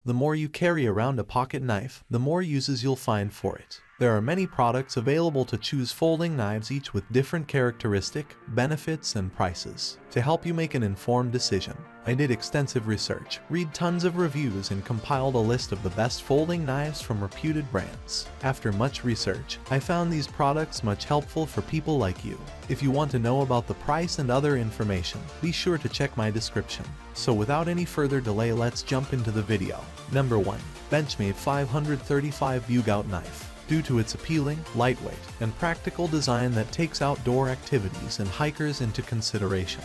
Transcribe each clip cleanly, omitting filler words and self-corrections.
The more you carry around a pocket knife, the more uses you'll find for it. There are many products available to choose folding knives, each with different characteristics, benefits, and prices. To help you make an informed decision, I did extensive research, read tons of reviews, and compiled a list of the best folding knives from reputed brands. After much research, I found these products much helpful for people like you. If you want to know about the price and other information, be sure to check my description. So without any further delay, let's jump into the video. Number 1. Benchmade 535 Bugout Knife. Due to its appealing, lightweight, and practical design that takes outdoor activities and hikers into consideration,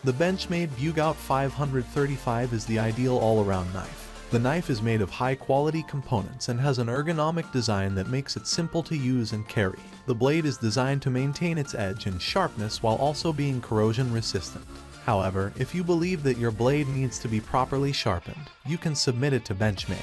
the Benchmade Bugout 535 is the ideal all-around knife. The knife is made of high-quality components and has an ergonomic design that makes it simple to use and carry. The blade is designed to maintain its edge and sharpness while also being corrosion-resistant. However, if you believe that your blade needs to be properly sharpened, you can submit it to Benchmade,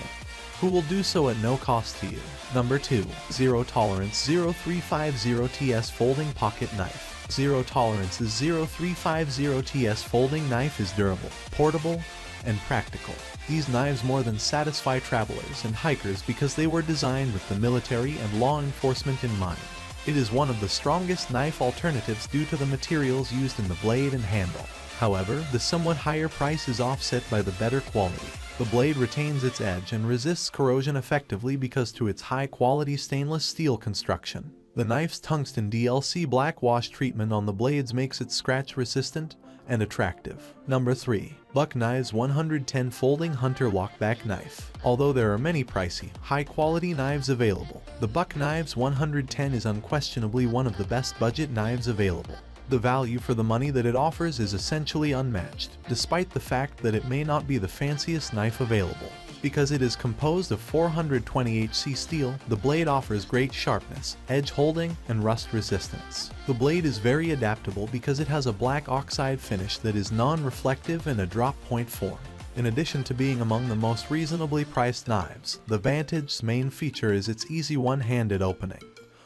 who will do so at no cost to you. Number 2. Zero Tolerance 0350TS Folding Pocket Knife. Zero Tolerance's 0350TS folding knife is durable, portable, and practical. These knives more than satisfy travelers and hikers because they were designed with the military and law enforcement in mind. It is one of the strongest knife alternatives due to the materials used in the blade and handle. However, the somewhat higher price is offset by the better quality. The blade retains its edge and resists corrosion effectively because to its high-quality stainless steel construction. The knife's tungsten DLC black wash treatment on the blades makes it scratch-resistant and attractive. Number 3. Buck Knives 110 Folding Hunter Lockback Knife. Although there are many pricey, high-quality knives available, the Buck Knives 110 is unquestionably one of the best budget knives available. The value for the money that it offers is essentially unmatched, despite the fact that it may not be the fanciest knife available. Because it is composed of 420HC steel, the blade offers great sharpness, edge holding, and rust resistance. The blade is very adaptable because it has a black oxide finish that is non-reflective and a drop point form. In addition to being among the most reasonably priced knives, the Vantage's main feature is its easy one-handed opening,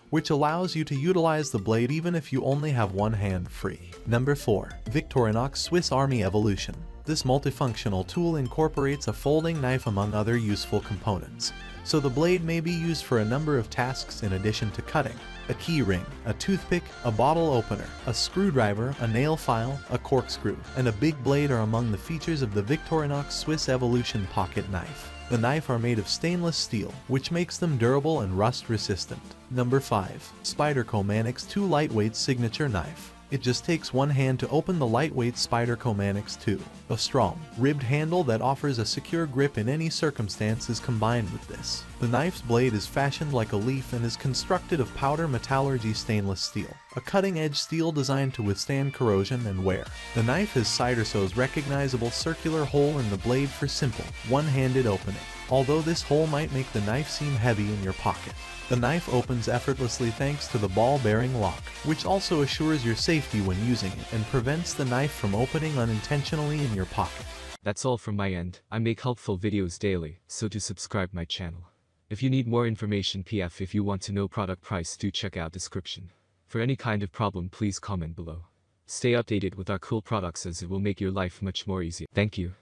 which allows you to utilize the blade even if you only have one hand free. Number 4. Victorinox Swiss Army Evolution. This multifunctional tool incorporates a folding knife among other useful components, so the blade may be used for a number of tasks in addition to cutting. A key ring, a toothpick, a bottle opener, a screwdriver, a nail file, a corkscrew, and a big blade are among the features of the Victorinox Swiss Evolution pocket knife. The knife are made of stainless steel, which makes them durable and rust resistant. Number 5. Spyderco Manix 2 Lightweight Signature Knife. It just takes one hand to open the lightweight Spyderco Manix 2. A strong, ribbed handle that offers a secure grip in any circumstance is combined with this. The knife's blade is fashioned like a leaf and is constructed of powder metallurgy stainless steel, a cutting-edge steel designed to withstand corrosion and wear. The knife has Spyderco's recognizable circular hole in the blade for simple, one-handed opening. Although this hole might make the knife seem heavy in your pocket, the knife opens effortlessly thanks to the ball-bearing lock, which also assures your safety when using it and prevents the knife from opening unintentionally in your pocket. That's all from my end. I make helpful videos daily, so do subscribe my channel. If you need more information pf if you want to know product price, do check out description. For any kind of problem, please comment below. Stay updated with our cool products as it will make your life much more easier. Thank you.